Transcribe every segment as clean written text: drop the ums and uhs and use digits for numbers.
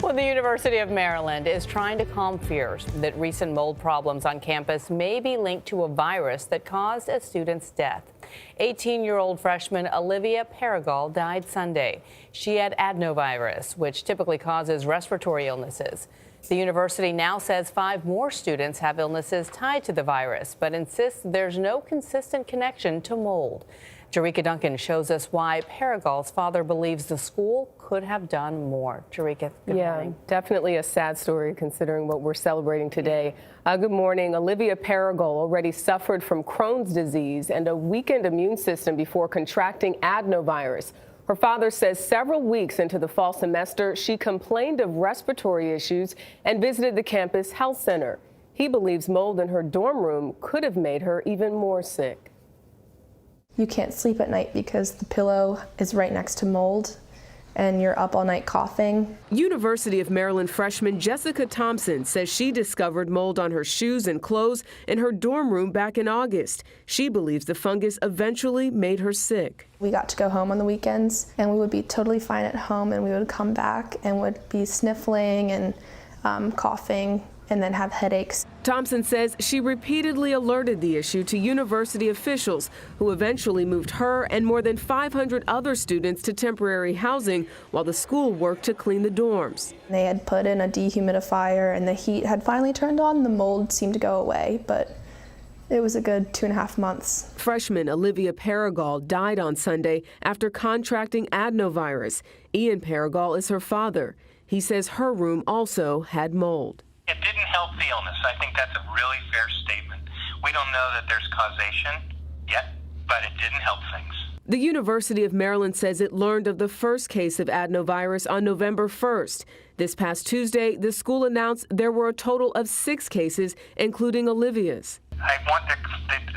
Well, the University of Maryland is trying to calm fears that recent mold problems on campus may be linked to a virus that caused a student's death. 18-year-old freshman Olivia Paragal died Sunday. She had adenovirus, which typically causes respiratory illnesses. The university now says 5 more students have illnesses tied to the virus, but insists there's no consistent connection to mold. Jerika Duncan shows us why Paragal's father believes the school could have done more. Jerika, good morning. Definitely a sad story considering what we're celebrating today. Good morning. Olivia Paragal already suffered from Crohn's disease and a weakened immune system before contracting adenovirus. Her father says several weeks into the fall semester, she complained of respiratory issues and visited the campus health center. He believes mold in her dorm room could have made her even more sick. You can't sleep at night because the pillow is right next to mold and you're up all night coughing. University of Maryland freshman Jessica Thompson says she discovered mold on her shoes and clothes in her dorm room back in August. She believes the fungus eventually made her sick. We got to go home on the weekends and we would be totally fine at home, and we would come back and would be sniffling and coughing and then have headaches. Thompson says she repeatedly alerted the issue to university officials, who eventually moved her and more than 500 other students to temporary housing while the school worked to clean the dorms. They had put in a dehumidifier and the heat had finally turned on. The mold seemed to go away, but it was a good 2.5 months. Freshman Olivia Paragal died on Sunday after contracting adenovirus. Ian Paragal is her father. He says her room also had mold. It didn't help the illness. I think that's a really fair statement. We don't know that there's causation yet, but it didn't help things. The University of Maryland says it learned of the first case of adenovirus on November 1st. This past Tuesday, the school announced there were a total of 6 cases, including Olivia's. I want the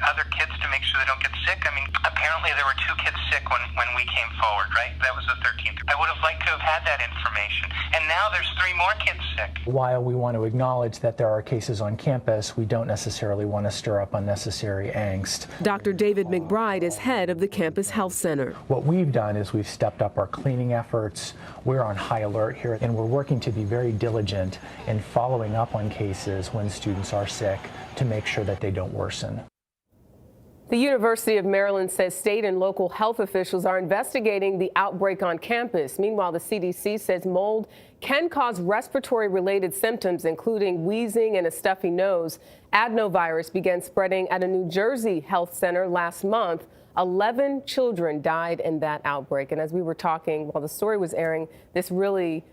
other kids to make sure they don't get sick. I mean, apparently there were 2 kids sick when we came forward, right? That was the 13th. I would have liked to have had that information. And now there's 3 more kids sick. While we want to acknowledge that there are cases on campus, we don't necessarily want to stir up unnecessary angst. Dr. David McBride is head of the campus health center. What we've done is we've stepped up our cleaning efforts. We're on high alert here, and we're working to be very diligent in following up on cases when students are sick to make sure that they don't worsen. The University of Maryland says state and local health officials are investigating the outbreak on campus. Meanwhile, the CDC says mold can cause respiratory-related symptoms, including wheezing and a stuffy nose. Adenovirus began spreading at a New Jersey health center last month. 11 children died in that outbreak. And as we were talking while the story was airing, this really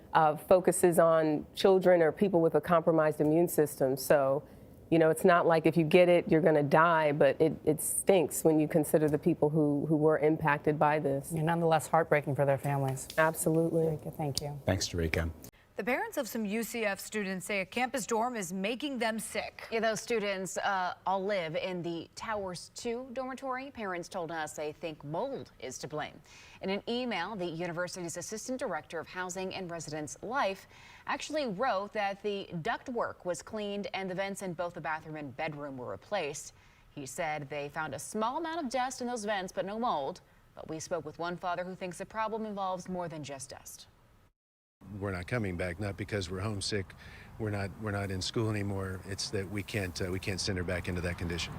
focuses on children or people with a compromised immune system. So, you know, it's not like if you get it, you're going to die, but it stinks when you consider the people who were impacted by this. You're nonetheless heartbreaking for their families. Absolutely. Jerika, thank you. Thanks, Jerika. The parents of some UCF students say a campus dorm is making them sick. Yeah, those students all live in the Towers 2 dormitory. Parents told us they think mold is to blame. In an email, the university's assistant director of housing and residence life actually wrote that the ductwork was cleaned and the vents in both the bathroom and bedroom were replaced. He said they found a small amount of dust in those vents, but no mold. But we spoke with one father who thinks the problem involves more than just dust. We're not coming back, not because we're homesick. We're not in school anymore. It's that we can't send her back into that condition.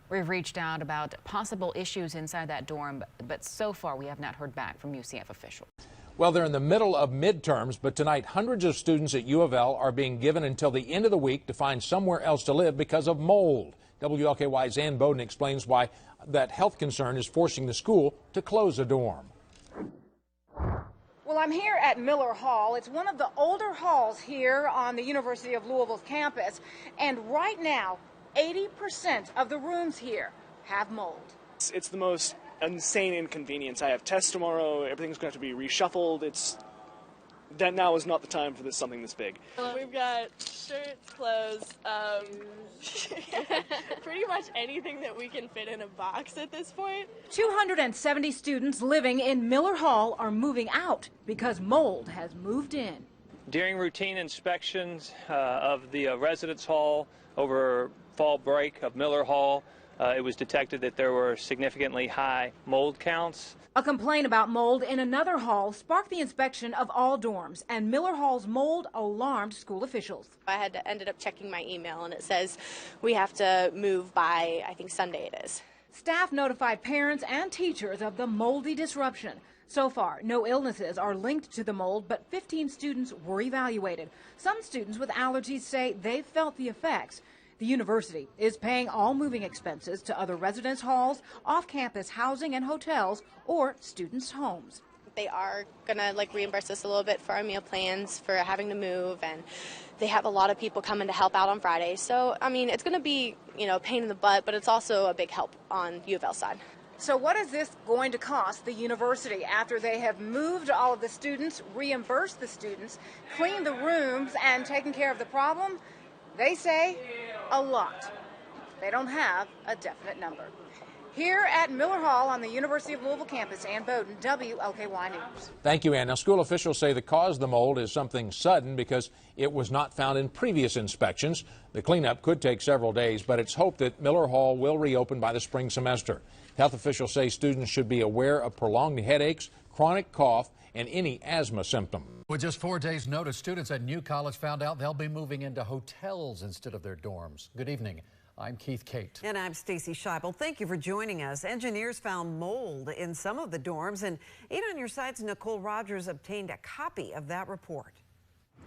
We've reached out about possible issues inside that dorm, but so far we have not heard back from UCF officials. Well, they're in the middle of midterms, but tonight hundreds of students at U of L are being given until the end of the week to find somewhere else to live because of mold. WLKY's Ann Bowden explains why that health concern is forcing the school to close a dorm. Well, I'm here at Miller Hall. It's one of the older halls here on the University of Louisville's campus. And right now, 80% of the rooms here have mold. It's the most insane inconvenience. I have tests tomorrow. Everything's going to have to be reshuffled. That now is not the time for something this big. We've got shirts, clothes, pretty much anything that we can fit in a box at this point. 270 students living in Miller Hall are moving out because mold has moved in. During routine inspections of the residence hall over fall break of Miller Hall, It was detected that there were significantly high mold counts. A complaint about mold in another hall sparked the inspection of all dorms, and Miller Hall's mold alarmed school officials. I ended up checking my email, and it says we have to move by, I think Sunday it is. Staff notified parents and teachers of the moldy disruption. So far, no illnesses are linked to the mold, but 15 students were evaluated. Some students with allergies say they've felt the effects. The university is paying all moving expenses to other residence halls, off-campus housing and hotels, or students' homes. They are going to reimburse us a little bit for our meal plans for having to move, and they have a lot of people coming to help out on Friday. So, I mean, it's going to be, a pain in the butt, but it's also a big help on U of L side. So what is this going to cost the university after they have moved all of the students, reimbursed the students, cleaned the rooms, and taken care of the problem? They say a lot. They don't have a definite number. Here at Miller Hall on the University of Louisville campus, Ann Bowden, WLKY News. Thank you, Ann. Now, school officials say the cause of the mold is something sudden because it was not found in previous inspections. The cleanup could take several days, but it's hoped that Miller Hall will reopen by the spring semester. Health officials say students should be aware of prolonged headaches, chronic cough, and any asthma symptom. With just 4 days' notice, students at New College found out they'll be moving into hotels instead of their dorms. Good evening. I'm Keith Kate. And I'm Stacy Scheibel. Thank you for joining us. Engineers found mold in some of the dorms, and 8 on Your Side's Nicole Rogers obtained a copy of that report.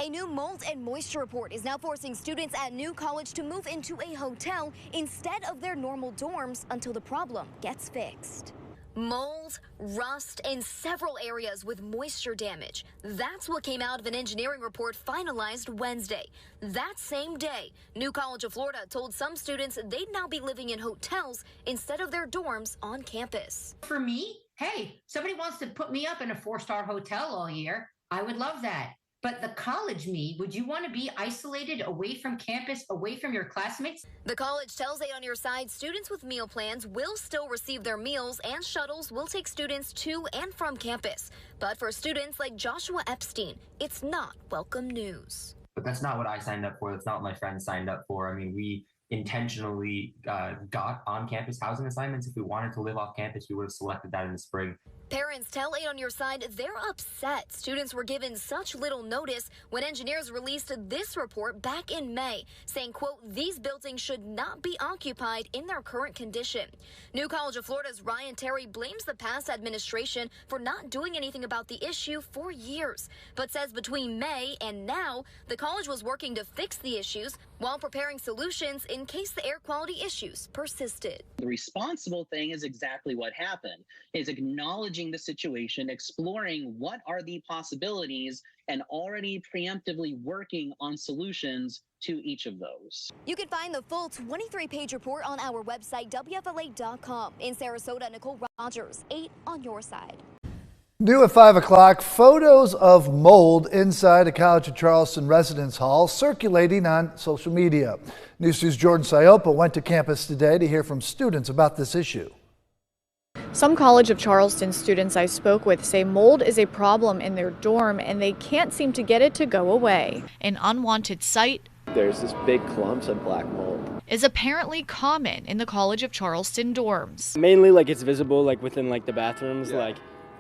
A new mold and moisture report is now forcing students at New College to move into a hotel instead of their normal dorms until the problem gets fixed. Mold, rust, and several areas with moisture damage. That's what came out of an engineering report finalized Wednesday. That same day, New College of Florida told some students they'd now be living in hotels instead of their dorms on campus. For me, hey, somebody wants to put me up in a 4-star hotel all year. I would love that. But the college me, would you want to be isolated away from campus, away from your classmates? The college tells 8 on Your Side students with meal plans will still receive their meals, and shuttles will take students to and from campus. But for students like Joshua Epstein, it's not welcome news. But that's not what I signed up for. That's not what my friends signed up for. I mean, we intentionally got on-campus housing assignments. If we wanted to live off campus, we would have selected that in the spring. Parents tell 8 on Your Side they're upset students were given such little notice when engineers released this report back in May, saying, quote, these buildings should not be occupied in their current condition. New College of Florida's Ryan Terry blames the past administration for not doing anything about the issue for years, but says between May and now, the college was working to fix the issues while preparing solutions in case the air quality issues persisted. The responsible thing is exactly what happened, is acknowledging the situation, exploring what are the possibilities, and already preemptively working on solutions to each of those. You can find the full 23-page report on our website, WFLA.com. In Sarasota, Nicole Rogers, 8 on Your Side. New at 5 o'clock, photos of mold inside a College of Charleston residence hall circulating on social media. News 2's Jordan Siopa went to campus today to hear from students about this issue. Some College of Charleston students I spoke with say mold is a problem in their dorm and they can't seem to get it to go away. An unwanted sight, there's this big clumps of black mold, is apparently common in the College of Charleston dorms. Mainly it's visible within the bathrooms,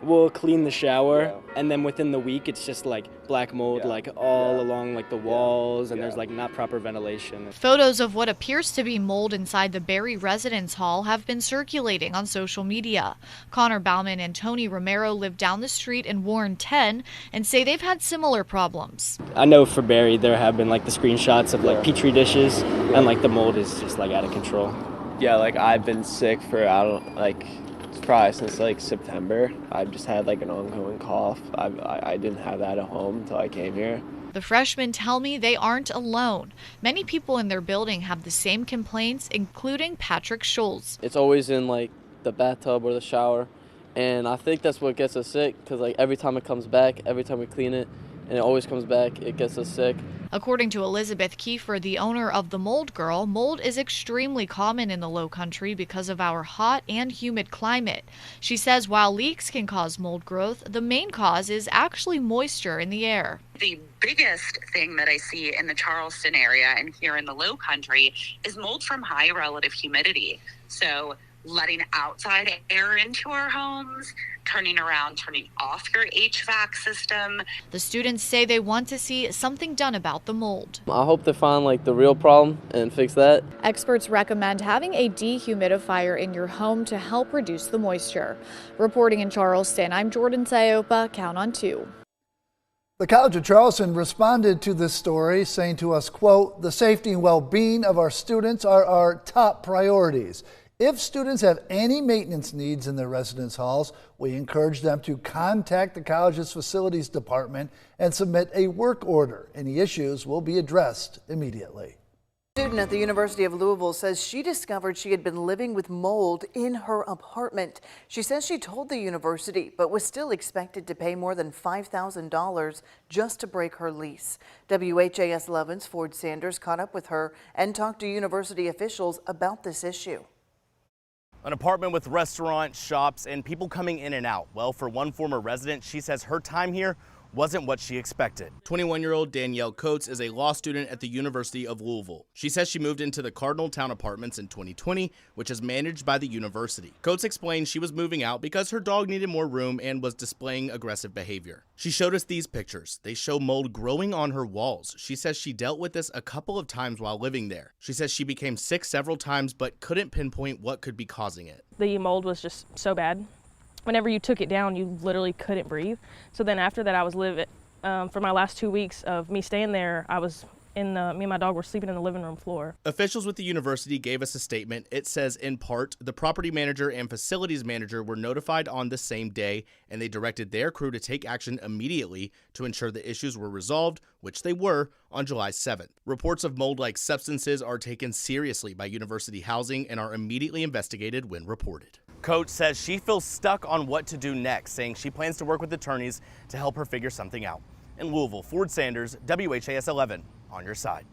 we'll clean the shower and then within the week it's just black mold all along the walls, and there's not proper ventilation. Photos of what appears to be mold inside the Berry residence hall have been circulating on social media. Connor Bauman and Tony Romero live down the street in Warren 10 and say they've had similar problems. I know for Berry there have been the screenshots of petri dishes and the mold is just out of control. Yeah, I've been sick for probably since September. I've just had an ongoing cough. I didn't have that at home until I came here. The freshmen tell me they aren't alone. Many people in their building have the same complaints, including Patrick Schultz. It's always in the bathtub or the shower, and I think that's what gets us sick because every time it comes back, every time we clean it, and it always comes back, it gets us sick. According to Elizabeth Kiefer, the owner of the Mold Girl, mold is extremely common in the Low Country because of our hot and humid climate. She says while leaks can cause mold growth, the main cause is actually moisture in the air. The biggest thing that I see in the Charleston area and here in the Low Country is mold from high relative humidity. So letting outside air into our homes, turning off your HVAC system. The students say they want to see something done about the mold. I hope to find like the real problem and fix that. Experts recommend having a dehumidifier in your home to help reduce the moisture. Reporting in Charleston, I'm Jordan Sayopa, Count on 2. The College of Charleston responded to this story, saying to us, quote, "The safety and well-being of our students are our top priorities. If students have any maintenance needs in their residence halls, we encourage them to contact the college's facilities department and submit a work order. Any issues will be addressed immediately." A student at the University of Louisville says she discovered she had been living with mold in her apartment. She says she told the university, but was still expected to pay more than $5,000 just to break her lease. WHAS 11's Ford Sanders caught up with her and talked to university officials about this issue. An apartment with restaurants, shops, and people coming in and out. Well, for one former resident, she says her time here wasn't what she expected. 21-year-old Danielle Coates is a law student at the University of Louisville. She says she moved into the Cardinal Town Apartments in 2020, which is managed by the university. Coates explained she was moving out because her dog needed more room and was displaying aggressive behavior. She showed us these pictures. They show mold growing on her walls. She says she dealt with this a couple of times while living there. She says she became sick several times but couldn't pinpoint what could be causing it. The mold was just so bad. Whenever you took it down, you literally couldn't breathe. So then after that, I was living, for my last 2 weeks of me staying there, I was me and my dog were sleeping in the living room floor. Officials with the university gave us a statement. It says, in part, the property manager and facilities manager were notified on the same day, and they directed their crew to take action immediately to ensure the issues were resolved, which they were on July 7th. Reports of mold-like substances are taken seriously by university housing and are immediately investigated when reported. Coach says she feels stuck on what to do next, saying she plans to work with attorneys to help her figure something out. In Louisville, Ford Sanders, WHAS 11, on your side.